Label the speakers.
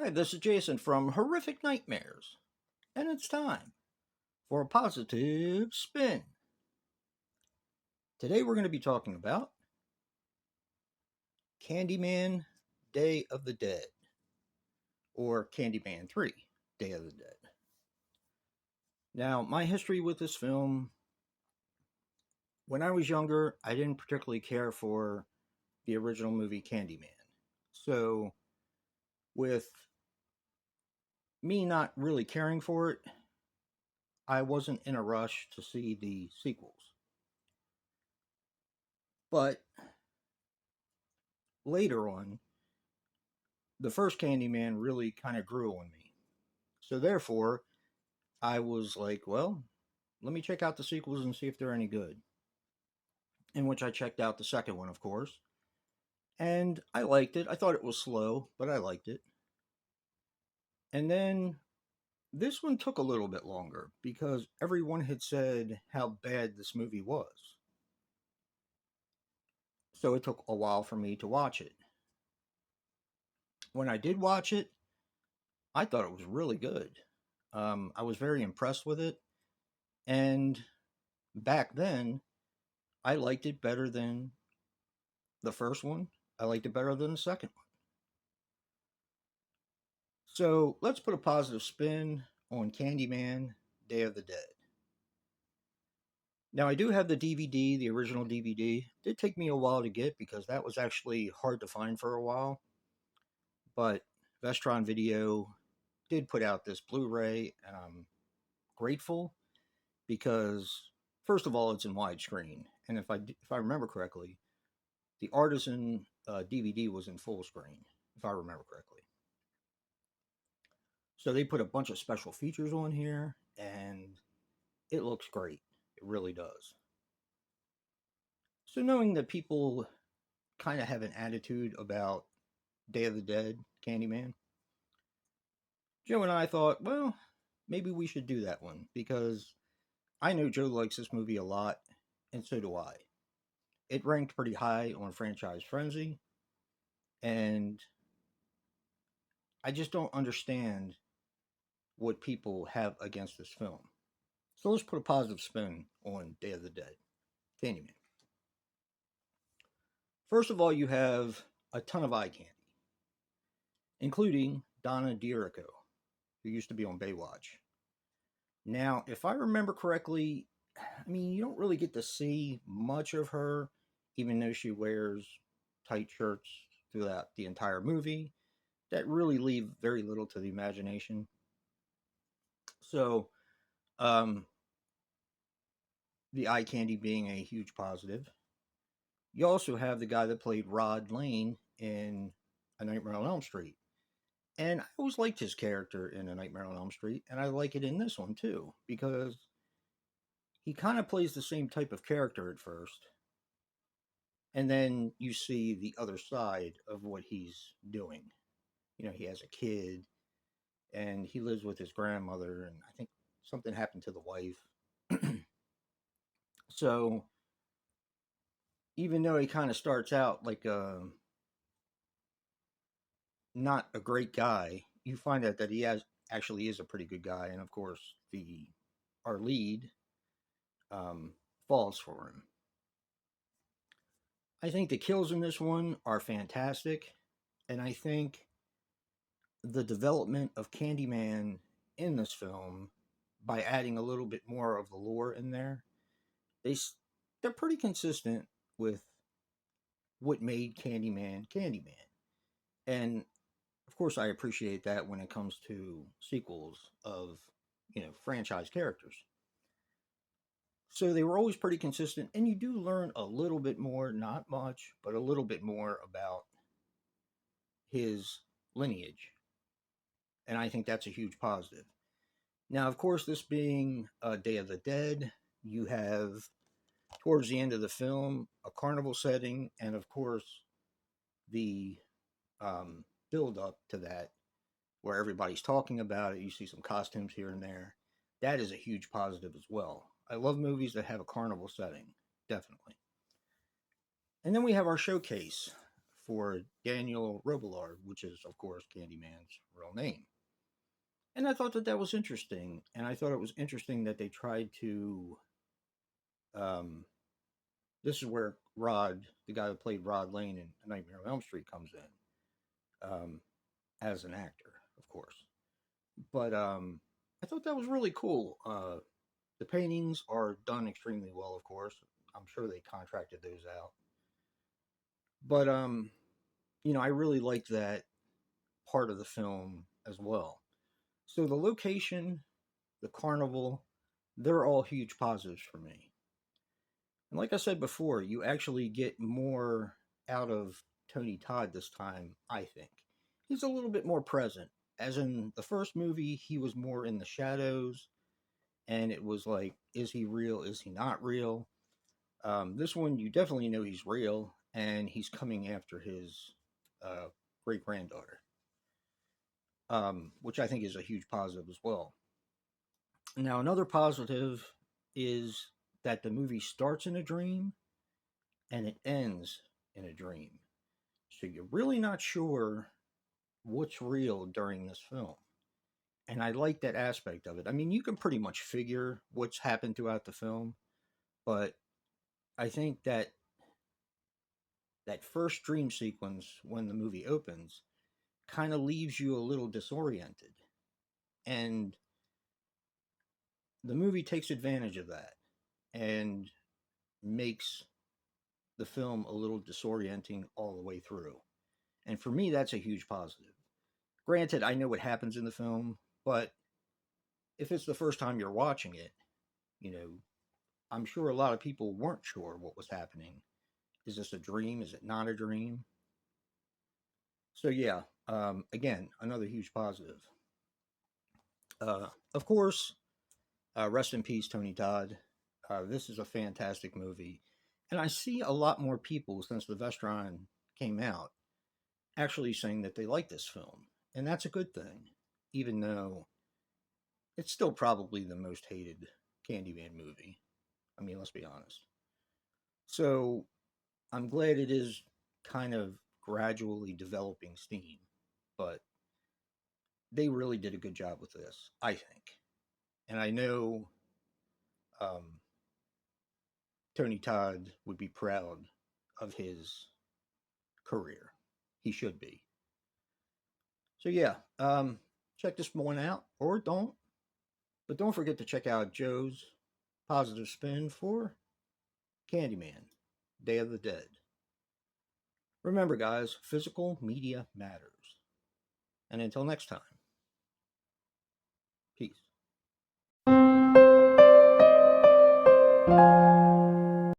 Speaker 1: Hi, this is Jason from Horrific Nightmares, and it's time for a positive spin. Today we're going to be talking about Candyman Day of the Dead, or Candyman 3 Day of the Dead. Now, my history with this film, when I was younger, I didn't particularly care for the original movie Candyman. So, with me not really caring for it, I wasn't in a rush to see the sequels. But later on, the first Candyman really kind of grew on me. So therefore, I was like, well, let me check out the sequels and see if they're any good. In which I checked out the second one, of course. And I liked it. I thought it was slow, but I liked it. And then this one took a little bit longer because everyone had said how bad this movie was. So it took a while for me to watch it. When I did watch it, I thought it was really good. I was very impressed with it. And back then, I liked it better than the first one. I liked it better than the second one. So let's put a positive spin on Candyman Day of the Dead. Now, I do have the DVD, the original DVD. It did take me a while to get because that was actually hard to find for a while. But Vestron Video did put out this Blu ray, and I'm grateful because, first of all, it's in widescreen. And if I remember correctly, the Artisan DVD was in full screen, if I remember correctly. So they put a bunch of special features on here, and it looks great. It really does. So knowing that people kind of have an attitude about Day of the Dead, Candyman, Joe and I thought, well, maybe we should do that one because I know Joe likes this movie a lot, and so do I. It ranked pretty high on Franchise Frenzy, and I just don't understand what people have against this film. So let's put a positive spin on Day of the Dead, Candyman. First of all, you have a ton of eye candy, including Donna D'Erico, who used to be on Baywatch. Now, if I remember correctly, I mean, you don't really get to see much of her, even though she wears tight shirts throughout the entire movie. That really leave very little to the imagination. So, um, the eye candy being a huge positive. You also have the guy that played Rod Lane in A Nightmare on Elm Street. And I always liked his character in A Nightmare on Elm Street, and I like it in this one too, because he kind of plays the same type of character at first, and then you see the other side of what he's doing. You know, he has a kid, and he lives with his grandmother, and I think something happened to the wife. So, even though he kind of starts out like not a great guy, you find out that he has actually is a pretty good guy, and of course, the our lead um, falls for him. I think the kills in this one are fantastic, and I think the development of Candyman in this film by adding a little bit more of the lore in there, they they're pretty consistent with what made Candyman Candyman, and of course I appreciate that when it comes to sequels of franchise characters. So they were always pretty consistent, and you do learn a little bit more, not much, but a little bit more about his lineage. And I think that's a huge positive. Now, of course, this being Day of the Dead, you have towards the end of the film a carnival setting, and of course, the build up to that where everybody's talking about it. You see some costumes here and there. That is a huge positive as well. I love movies that have a carnival setting, definitely. And then we have our showcase for Daniel Robillard, which is, of course, Candyman's real name. And I thought that that was interesting. And I thought it was interesting that they tried to. Um, this is where Rod, the guy who played Rod Lane in Nightmare on Elm Street, comes in as an actor, of course. But I thought that was really cool. The paintings are done extremely well, of course. I'm sure they contracted those out. But I really liked that part of the film as well. So the location, the carnival, they're all huge positives for me. And like I said before, you actually get more out of Tony Todd this time, I think. He's a little bit more present. As in the first movie, he was more in the shadows, and it was like, is he real? Is he not real? This one, you definitely know he's real, and he's coming after his great granddaughter, which I think is a huge positive as well. Now, another positive is that the movie starts in a dream and it ends in a dream. So you're really not sure what's real during this film. And I like that aspect of it. I mean, you can pretty much figure what's happened throughout the film, but I think that that first dream sequence when the movie opens kind of leaves you a little disoriented. And the movie takes advantage of that and makes the film a little disorienting all the way through. And for me, that's a huge positive. Granted, I know what happens in the film, but if it's the first time you're watching it, you know, I'm sure a lot of people weren't sure what was happening. Is this a dream? Is it not a dream? So, yeah, again, another huge positive. Of course, rest in peace, Tony Todd. This is a fantastic movie. And I see a lot more people since the Vestron came out actually saying that they like this film. And that's a good thing, even though it's still probably the most hated Candyman movie. I mean, let's be honest. So I'm glad it is kind of gradually developing steam, but they really did a good job with this, I think. And I know um, Tony Todd would be proud of his career. He should be. So yeah, check this one out or don't. But don't forget to check out Joe's positive spin for Candyman, Day of the Dead. Remember, guys, physical media matters. And until next time, peace.